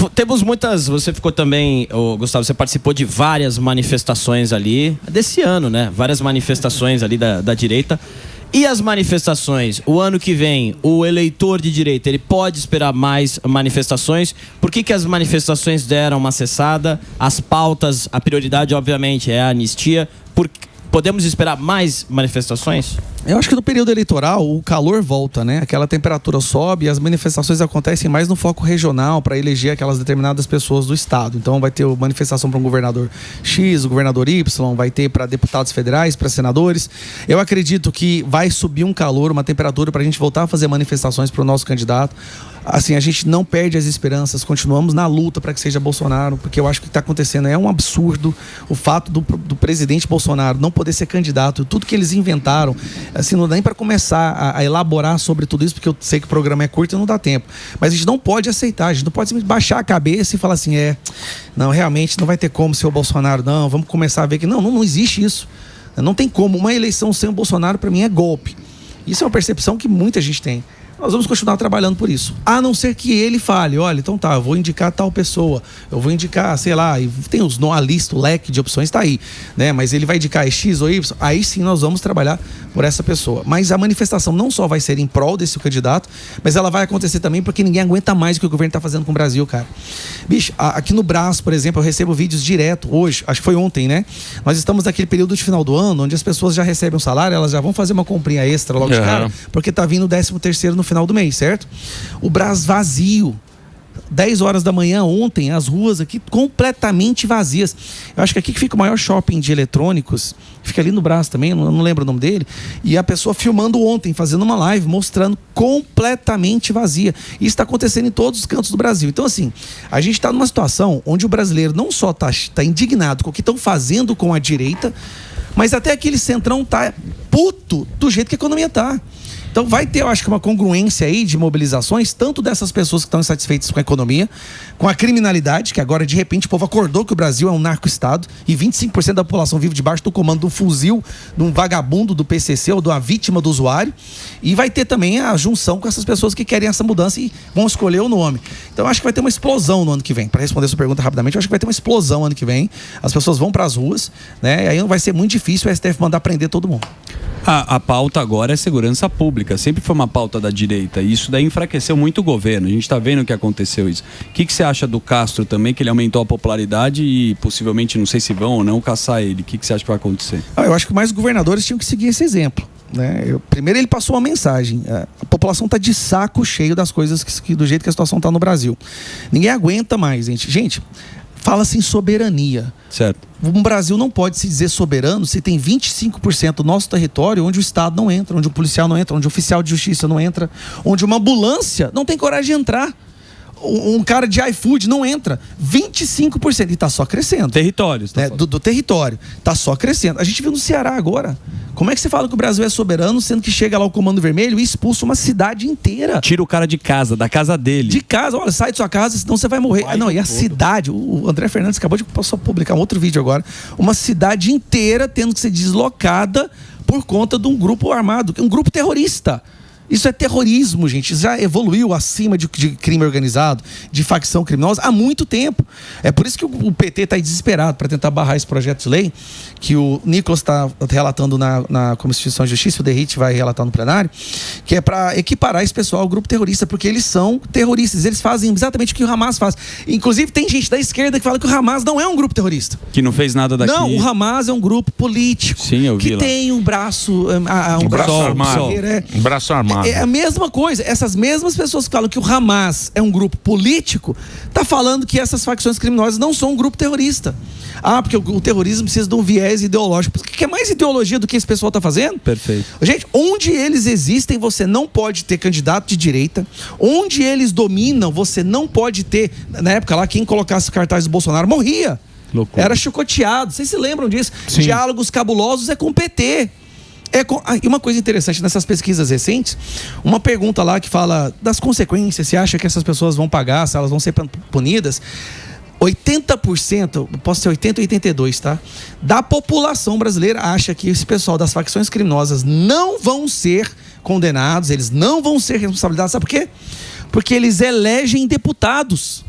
Temos muitas... Você ficou também, Gustavo, você participou de várias manifestações ali, desse ano, né? Várias manifestações ali da direita. E as manifestações, o ano que vem, o eleitor de direita, ele pode esperar mais manifestações? Por que as manifestações deram uma cessada? As pautas, a prioridade, obviamente, é a anistia. Podemos esperar mais manifestações? Eu acho que no período eleitoral o calor volta, né? Aquela temperatura sobe e as manifestações acontecem mais no foco regional para eleger aquelas determinadas pessoas do estado. Então vai ter manifestação para um governador X, o governador Y, vai ter para deputados federais, para senadores. Eu acredito que vai subir um calor, uma temperatura para a gente voltar a fazer manifestações para o nosso candidato. Assim, a gente não perde as esperanças, continuamos na luta para que seja Bolsonaro, porque eu acho que o que está acontecendo é um absurdo. O fato do presidente Bolsonaro não poder ser candidato, tudo que eles inventaram, assim, não dá nem para começar a elaborar sobre tudo isso, porque eu sei que o programa é curto e não dá tempo. Mas a gente não pode aceitar, a gente não pode simplesmente baixar a cabeça e falar assim, não, realmente não vai ter como ser o Bolsonaro, não, vamos começar a ver que não existe isso. Não tem como, uma eleição sem o Bolsonaro para mim é golpe. Isso é uma percepção que muita gente tem. Nós vamos continuar trabalhando por isso. A não ser que ele fale, olha, então tá, eu vou indicar tal pessoa, eu vou indicar, sei lá, e tem a lista, o leque de opções tá aí, né? Mas ele vai indicar X ou Y, aí sim nós vamos trabalhar por essa pessoa. Mas a manifestação não só vai ser em prol desse candidato, mas ela vai acontecer também porque ninguém aguenta mais o que o governo tá fazendo com o Brasil, cara. Bicho, aqui no Brás, por exemplo, eu recebo vídeos direto hoje, acho que foi ontem, né? Nós estamos naquele período de final do ano, onde as pessoas já recebem um salário, elas já vão fazer uma comprinha extra logo de cara, porque tá vindo o 13º no final do mês, certo? O Brás vazio. 10 horas da manhã ontem, as ruas aqui completamente vazias. Eu acho que aqui que fica o maior shopping de eletrônicos, fica ali no Brás também, eu não lembro o nome dele, e a pessoa filmando ontem, fazendo uma live, mostrando completamente vazia. Isso está acontecendo em todos os cantos do Brasil. Então assim, a gente está numa situação onde o brasileiro não só está indignado com o que estão fazendo com a direita, mas até aquele centrão tá puto do jeito que a economia tá. Então vai ter, eu acho que uma congruência aí de mobilizações, tanto dessas pessoas que estão insatisfeitas com a economia, com a criminalidade, que agora de repente o povo acordou que o Brasil é um narco-estado e 25% da população vive debaixo do comando de um fuzil, de um vagabundo do PCC ou de uma vítima do usuário. E vai ter também a junção com essas pessoas que querem essa mudança e vão escolher o nome. Então eu acho que vai ter uma explosão no ano que vem. Para responder a sua pergunta rapidamente, eu acho que vai ter uma explosão no ano que vem. As pessoas vão para as ruas, né? E aí vai ser muito difícil o STF mandar prender todo mundo. A pauta agora é segurança pública. Sempre foi uma pauta da direita. E isso daí enfraqueceu muito o governo. A gente está vendo que aconteceu isso. O que você acha do Castro também, que ele aumentou a popularidade e possivelmente, não sei se vão ou não, caçar ele? O que você acha que vai acontecer? Eu acho que mais governadores tinham que seguir esse exemplo, né? Primeiro ele passou uma mensagem. A população está de saco cheio das coisas do jeito que a situação está no Brasil. Ninguém aguenta mais, gente. Gente, fala-se em soberania. Certo. O Brasil não pode se dizer soberano se tem 25% do nosso território onde o Estado não entra, onde o policial não entra, onde o oficial de justiça não entra, onde uma ambulância não tem coragem de entrar. Um cara de iFood não entra. 25%. E está só crescendo. Territórios. Né? Do território. Está só crescendo. A gente viu no Ceará agora. Como é que você fala que o Brasil é soberano, sendo que chega lá o Comando Vermelho e expulsa uma cidade inteira? Tira o cara de casa, da casa dele. De casa. Olha, sai de sua casa, senão você vai morrer. E a cidade... O André Fernandes acabou de publicar um outro vídeo agora. Uma cidade inteira tendo que ser deslocada por conta de um grupo armado. Um grupo terrorista. Isso é terrorismo, gente. Já evoluiu acima de crime organizado, de facção criminosa há muito tempo. É por isso que o PT está desesperado para tentar barrar esse projeto de lei, que o Nicolas está relatando na Comissão de Justiça, o Derrite vai relatar no plenário, que é para equiparar esse pessoal ao grupo terrorista, porque eles são terroristas. Eles fazem exatamente o que o Hamas faz. Inclusive, tem gente da esquerda que fala que o Hamas não é um grupo terrorista. Que não fez nada daqui. Não, o Hamas é um grupo político. Sim, eu vi que lá. tem um braço... Um braço armado. Um braço armado. É a mesma coisa. Essas mesmas pessoas que falam que o Hamas é um grupo político, tá falando que essas facções criminosas não são um grupo terrorista. Porque o terrorismo precisa de um viés ideológico. O que é mais ideologia do que esse pessoal tá fazendo? Perfeito. Gente, onde eles existem, você não pode ter candidato de direita. Onde eles dominam, você não pode ter... Na época lá, quem colocasse cartaz do Bolsonaro morria. Loucura. Era chicoteado. Vocês se lembram disso? Sim. Diálogos cabulosos é com o PT. E uma coisa interessante nessas pesquisas recentes, uma pergunta lá que fala das consequências, se acha que essas pessoas vão pagar, se elas vão ser punidas. 80%, posso ser 80 ou 82, tá? Da população brasileira acha que esse pessoal das facções criminosas não vão ser condenados, eles não vão ser responsabilizados. Sabe por quê? Porque eles elegem deputados.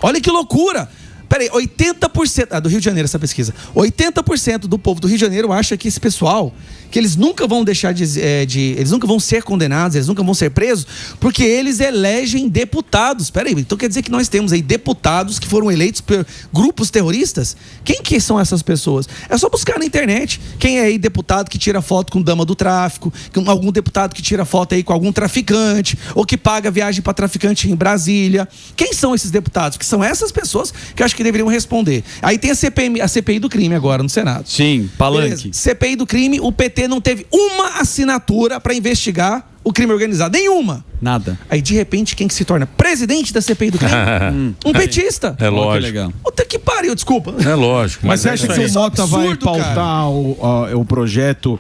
Olha que loucura! Peraí, 80%... do Rio de Janeiro essa pesquisa. 80% do povo do Rio de Janeiro acha que esse pessoal, que eles nunca vão deixar eles nunca vão ser condenados, eles nunca vão ser presos, porque eles elegem deputados. Peraí, então quer dizer que nós temos aí deputados que foram eleitos por grupos terroristas? Quem que são essas pessoas? É só buscar na internet. Quem é aí deputado que tira foto com dama do tráfico, algum deputado que tira foto aí com algum traficante, ou que paga viagem para traficante em Brasília? Quem são esses deputados? Que são essas pessoas que eu acho que deveriam responder. Aí tem a CPI do crime agora no Senado. Sim, palanque. Beleza. CPI do crime, o PT não teve uma assinatura para investigar o crime organizado. Nenhuma. Nada. Aí, de repente, quem que se torna presidente da CPI do crime? Um petista. É lógico. Que legal. Puta que pariu, desculpa. É lógico. Mas você acha que o Mota vai pautar o projeto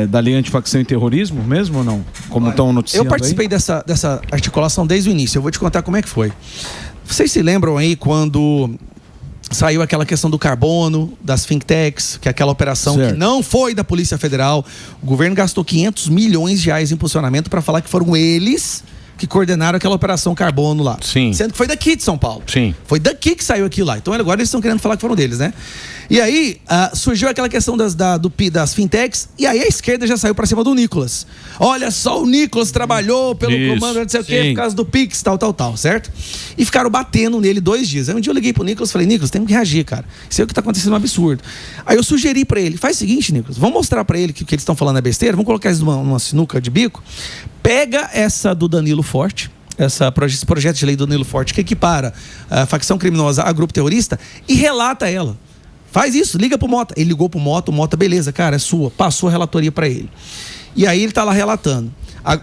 da lei antifacção e terrorismo mesmo ou não? Como estão noticiando Eu participei dessa articulação desde o início. Eu vou te contar como é que foi. Vocês se lembram aí quando saiu aquela questão do carbono, das think techs, que é aquela operação que não foi da Polícia Federal. O governo gastou 500 milhões de reais em impulsionamento para falar que foram eles que coordenaram aquela operação carbono lá. Sim. Sendo que foi daqui de São Paulo. Sim. Foi daqui que saiu aquilo lá. Então agora eles estão querendo falar que foram deles, né? E aí surgiu aquela questão das fintechs, e aí a esquerda já saiu pra cima do Nicolas. Olha só, o Nicolas trabalhou pelo comando, não sei o quê, por causa do Pix, tal, certo? E ficaram batendo nele 2 dias. Aí um dia eu liguei pro Nicolas e falei, Nicolas, temos que reagir, cara. Isso aí é o que tá acontecendo, é um absurdo. Aí eu sugeri pra ele, faz o seguinte, Nicolas, vamos mostrar pra ele que o que eles estão falando é besteira, vamos colocar eles numa sinuca de bico, pega essa do Danilo Forte, esse projeto de lei do Danilo Forte, que equipara a facção criminosa a grupo terrorista, e relata ela. Faz isso, liga pro Mota. Ele ligou pro Mota, o Mota, beleza, cara, é sua. Passou a relatoria para ele. E aí ele tá lá relatando.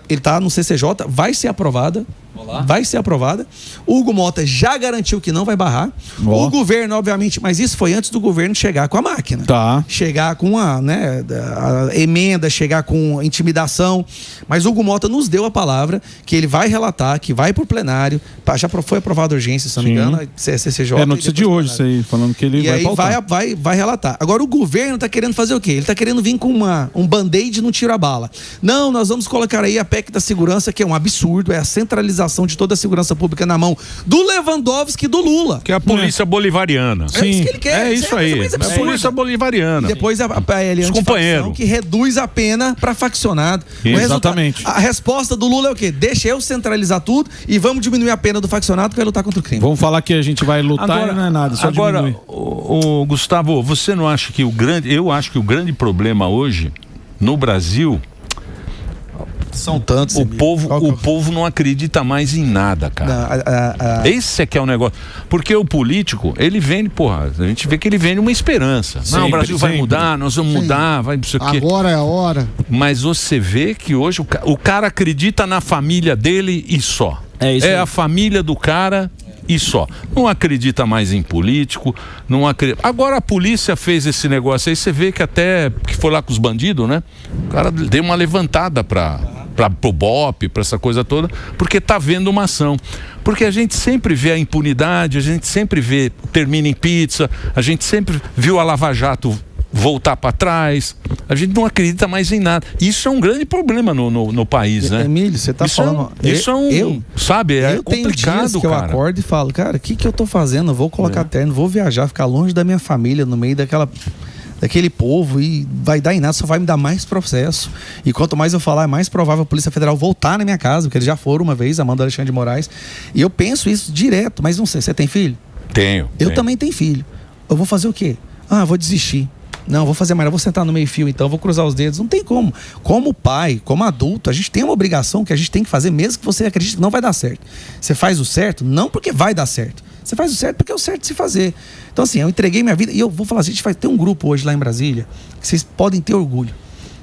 Ele tá no CCJ, vai ser aprovada. Olá. Vai ser aprovada. O Hugo Mota já garantiu que não vai barrar. O governo, obviamente, mas isso foi antes do governo chegar com a máquina. Tá. Chegar com a emenda, chegar com intimidação. Mas o Hugo Mota nos deu a palavra que ele vai relatar, que vai pro plenário. Já foi aprovada a urgência, se não me engano, CCJ. É notícia de hoje isso aí, falando que ele vai pautar. Vai relatar. Agora o governo tá querendo fazer o quê? Ele tá querendo vir com um band-aid no tiro-a-bala. Não, nós vamos colocar aí a PEC da segurança, que é um absurdo, é a centralização de toda a segurança pública na mão do Lewandowski e do Lula. Que é a polícia bolivariana. É isso que ele quer. É isso aí. É a polícia bolivariana. E depois a antifacção, que reduz a pena para faccionado. Exatamente. A resposta do Lula é o quê? Deixa eu centralizar tudo e vamos diminuir a pena do faccionado que vai lutar contra o crime. Vamos falar que a gente vai lutar agora, e não é nada, só diminuir. Agora, Gustavo, você não acha que eu acho que o grande problema hoje no Brasil são tantos. O povo não acredita mais em nada, cara. Esse é que é o negócio. Porque o político, ele vende, a gente vê que ele vende uma esperança. Sempre, o Brasil vai mudar, nós vamos mudar, vai não sei o quê. Agora é a hora. Mas você vê que hoje o cara acredita na família dele e só. É a família do cara e só. Não acredita mais em político, não acredita. Agora a polícia fez esse negócio aí, você vê que até que foi lá com os bandidos, né? O cara deu uma levantada pro BOPE, para essa coisa toda, porque tá vendo uma ação. Porque a gente sempre vê a impunidade, a gente sempre vê, termina em pizza, a gente sempre viu a Lava Jato voltar para trás, a gente não acredita mais em nada. Isso é um grande problema no país, né? Emílio, você tá falando... sabe, é complicado, tenho dias que eu acordo e falo, cara, o que eu tô fazendo? Eu vou colocar terno, vou viajar, ficar longe da minha família, no meio daquele povo, e vai dar em nada, só vai me dar mais processo. E quanto mais eu falar, é mais provável a Polícia Federal voltar na minha casa, porque eles já foram uma vez, Amanda Alexandre de Moraes. E eu penso isso direto, mas não sei, você tem filho? Tenho. Eu também tenho filho. Eu vou fazer o quê? Vou desistir. Não, vou fazer mais, eu vou sentar no meio-fio, então, vou cruzar os dedos. Não tem como. Como pai, como adulto, a gente tem uma obrigação que a gente tem que fazer, mesmo que você acredite que não vai dar certo. Você faz o certo, não porque vai dar certo. Você faz o certo porque é o certo de se fazer. Então, assim, eu entreguei minha vida, e eu vou falar, a gente vai ter um grupo hoje lá em Brasília, que vocês podem ter orgulho.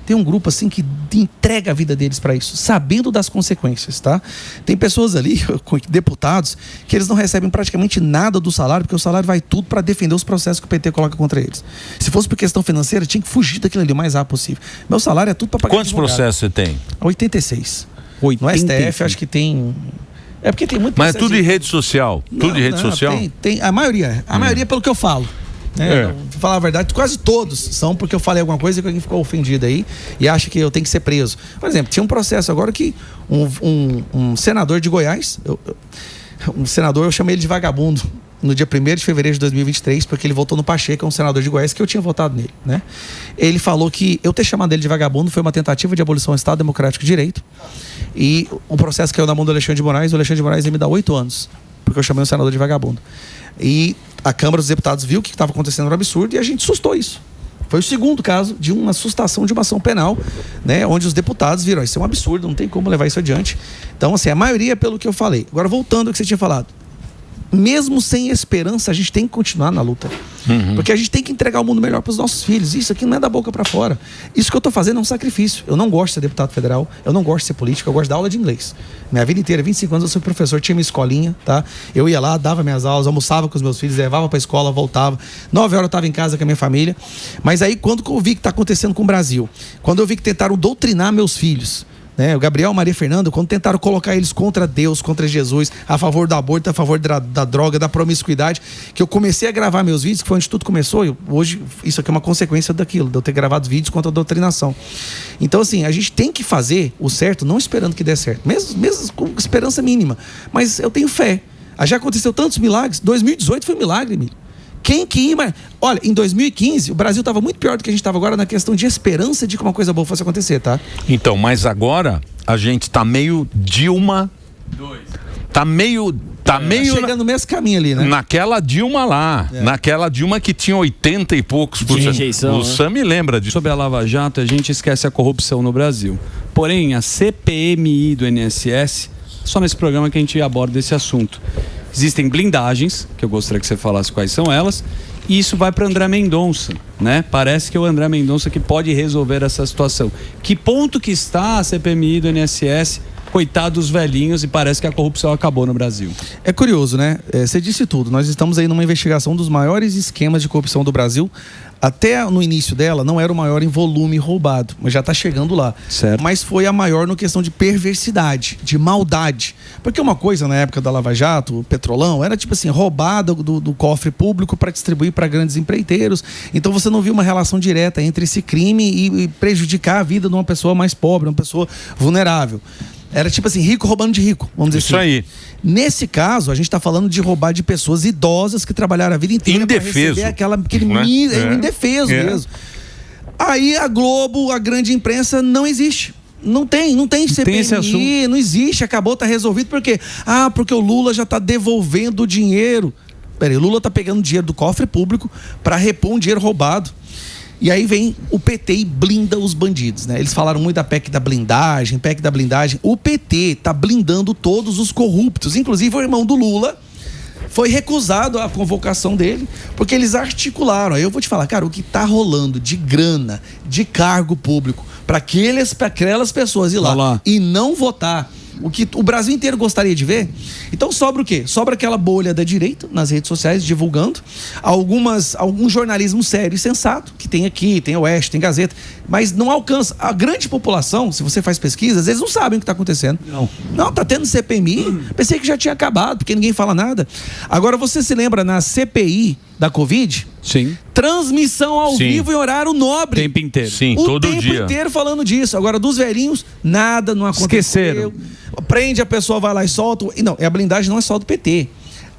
Tem um grupo, assim, que entrega a vida deles para isso, sabendo das consequências, tá? Tem pessoas ali, deputados, que eles não recebem praticamente nada do salário, porque o salário vai tudo para defender os processos que o PT coloca contra eles. Se fosse por questão financeira, tinha que fugir daquilo ali o mais rápido possível. Meu salário é tudo para pagar. Quantos processos você tem? 86. No STF, acho que tem... É porque tem muito... Mas é tudo em rede social? Tudo em rede social? Tem, a maioria pelo que eu falo. Vou falar a verdade, quase todos são porque eu falei alguma coisa que alguém ficou ofendido aí e acha que eu tenho que ser preso. Por exemplo, tinha um processo agora que um senador de Goiás, um senador, eu chamei ele de vagabundo no dia 1º de fevereiro de 2023, porque ele votou no Pacheco, um senador de Goiás, que eu tinha votado nele, né? Ele falou que eu ter chamado ele de vagabundo foi uma tentativa de abolição do Estado Democrático de Direito, e o processo caiu na mão do Alexandre de Moraes. O Alexandre de Moraes ia me dar 8 anos, porque eu chamei um senador de vagabundo. E a Câmara dos Deputados viu que estava acontecendo um absurdo e a gente sustou isso. Foi o segundo caso de uma sustação de uma ação penal, né, onde os deputados viram, isso é um absurdo, não tem como levar isso adiante. Então, assim, a maioria é pelo que eu falei. Agora, voltando ao que você tinha falado, mesmo sem esperança, a gente tem que continuar na luta. Porque a gente tem que entregar o mundo melhor para os nossos filhos. Isso aqui não é da boca para fora. Isso que eu estou fazendo é um sacrifício. Eu não gosto de ser deputado federal, eu não gosto de ser político, eu gosto de dar aula de inglês. Minha vida inteira, 25 anos, eu sou professor, tinha minha escolinha, tá? Eu ia lá, dava minhas aulas, almoçava com os meus filhos, levava para a escola, voltava. 9 horas eu estava em casa com a minha família. Mas aí, quando eu vi que está acontecendo com o Brasil, quando eu vi que tentaram doutrinar meus filhos, né, o Gabriel e Maria Fernanda, quando tentaram colocar eles contra Deus, contra Jesus, a favor do aborto, a favor da droga, da promiscuidade, que eu comecei a gravar meus vídeos, que foi onde tudo começou. Hoje, isso aqui é uma consequência daquilo, de eu ter gravado vídeos contra a doutrinação. Então, assim, a gente tem que fazer o certo, não esperando que dê certo, mesmo com esperança mínima. Mas eu tenho fé. Já aconteceu tantos milagres. 2018 foi um milagre, Emílio. Quem que ia... Olha, em 2015, o Brasil estava muito pior do que a gente estava agora na questão de esperança de que uma coisa boa fosse acontecer, tá? Então, mas agora a gente tá meio Dilma... Tá meio chegando no mesmo caminho ali, né? Naquela Dilma lá. Naquela Dilma que tinha 80 e poucos por cento. O Sam me lembra disso. Sobre a Lava Jato, a gente esquece a corrupção no Brasil. Porém, a CPMI do INSS, só nesse programa que a gente aborda esse assunto. Existem blindagens, que eu gostaria que você falasse quais são elas, e isso vai para André Mendonça, né? Parece que é o André Mendonça que pode resolver essa situação. Que ponto que está a CPMI do INSS? Coitados dos velhinhos, e parece que a corrupção acabou no Brasil. É curioso, né? Você disse tudo. Nós estamos aí numa investigação dos maiores esquemas de corrupção do Brasil. Até no início dela, não era o maior em volume roubado, mas já está chegando lá. Certo. Mas foi a maior no questão de perversidade, de maldade. Porque uma coisa na época da Lava Jato, o Petrolão, era tipo assim, roubada do cofre público para distribuir para grandes empreiteiros. Então você não viu uma relação direta entre esse crime e prejudicar a vida de uma pessoa mais pobre, uma pessoa vulnerável. Era tipo assim, rico roubando de rico, vamos dizer isso assim. Isso aí. Nesse caso, a gente está falando de roubar de pessoas idosas que trabalharam a vida inteira para receber aquele indefeso mesmo. Aí a Globo, a grande imprensa, não existe. Não tem CPMI, não existe, acabou, tá resolvido. Por quê? Porque o Lula já tá devolvendo o dinheiro. Peraí, o Lula tá pegando dinheiro do cofre público para repor um dinheiro roubado. E aí vem o PT e blinda os bandidos, né? Eles falaram muito da PEC da blindagem. O PT tá blindando todos os corruptos, inclusive o irmão do Lula foi recusado a convocação dele, porque eles articularam. Aí eu vou te falar, cara, o que tá rolando de grana, de cargo público, para aquelas pessoas ir lá e não votar, o que o Brasil inteiro gostaria de ver. Então sobra o quê? Sobra aquela bolha da direita nas redes sociais divulgando algum jornalismo sério e sensato que tem aqui, tem Oeste, tem Gazeta, mas não alcança. A grande população, se você faz pesquisa, às vezes não sabem o que está acontecendo. Não, tá tendo CPMI, pensei que já tinha acabado, porque ninguém fala nada. Agora você se lembra na CPI da Covid? Sim. Transmissão ao vivo em horário nobre. O tempo inteiro. Sim, todo dia. O tempo inteiro falando disso. Agora, dos velhinhos, nada, não aconteceu. Esqueceram. Prende, a pessoa vai lá e solta. E não, a blindagem não é só do PT.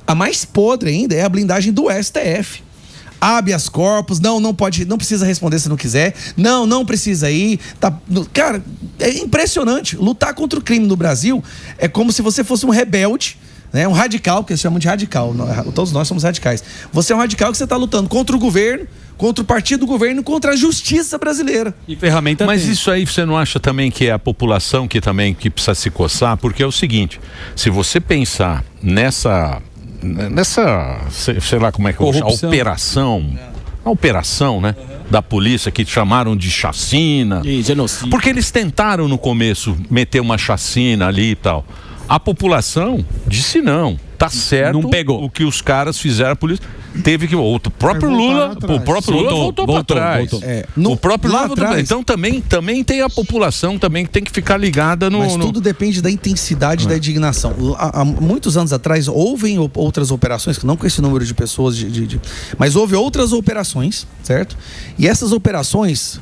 A mais podre ainda é a blindagem do STF. Habeas corpus, não pode, não precisa responder se não quiser. Não precisa ir. Cara, é impressionante. Lutar contra o crime no Brasil é como se você fosse um rebelde, né? Um radical, que eles chamam de radical. Todos nós somos radicais. Você é um radical que você está lutando contra o governo, contra o partido do governo, contra a justiça brasileira. E ferramenta. Mas isso aí você não acha também que é a população que precisa se coçar? Porque é o seguinte, se você pensar nessa, sei lá como é que eu chamo, a operação, né? Da polícia que chamaram de chacina. E genocídio. Porque eles tentaram no começo meter uma chacina ali e tal. A população disse não, tá certo. Não pegou. O que os caras fizeram, a polícia teve que o próprio Lula voltou para trás. O próprio Lula voltou atrás. Então também tem a população também que tem que ficar ligada no. Mas tudo depende da intensidade da indignação. Há muitos anos atrás houve outras operações, não com esse número de pessoas, mas houve outras operações, certo? E essas operações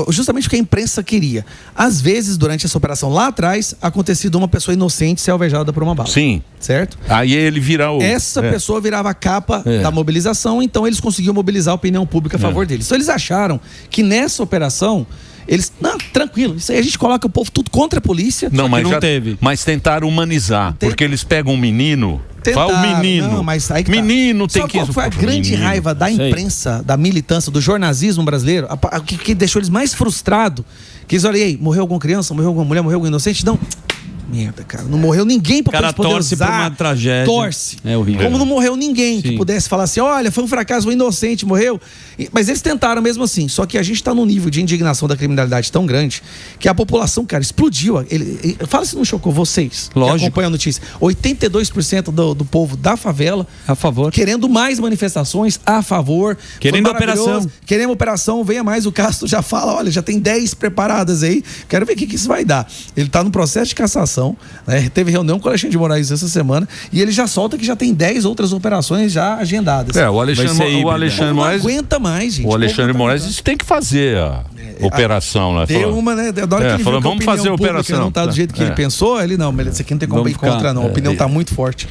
justamente o que a imprensa queria. Às vezes, durante essa operação lá atrás, acontecido uma pessoa inocente ser alvejada por uma bala. Sim. Certo? Aí ele vira o... Essa pessoa virava a capa da mobilização, então eles conseguiam mobilizar a opinião pública a favor deles. Então eles acharam que nessa operação eles, não, tranquilo, isso aí a gente coloca o povo tudo contra a polícia. Não, mas não teve. Mas tentaram humanizar, porque eles pegam um menino. Fala o menino. Não, mas aí que menino tá. tem Sabe que... qual foi a grande raiva da imprensa, da militância, do jornalismo brasileiro? O que deixou eles mais frustrados? Que eles olham, morreu alguma criança, morreu alguma mulher, morreu algum inocente? Não. Merda, cara. Não morreu ninguém pra poder torce usar. por uma tragédia. Torce. É horrível. Como não morreu ninguém que pudesse falar assim, olha, foi um fracasso, um inocente morreu. Mas eles tentaram mesmo assim. Só que a gente tá num nível de indignação da criminalidade tão grande que a população, cara, explodiu. Fala se não chocou vocês. Lógico. Que acompanham a notícia. 82% do povo da favela a favor. Querendo mais manifestações a favor. Querendo operação. Queremos operação, venha mais. O Castro já fala, olha, já tem 10 preparadas aí. Quero ver o que isso vai dar. Ele tá no processo de cassação, né? Teve reunião com o Alexandre de Moraes essa semana e ele já solta que já tem 10 outras operações já agendadas. O Alexandre Moraes não aguenta mais, gente. O Alexandre Moraes tem que fazer a operação, né? Deu uma, né? Da hora que ele falou, vamos fazer a operação. Não tá do jeito que ele pensou, ele não, mas isso aqui não tem como ir contra, não. A opinião tá muito forte.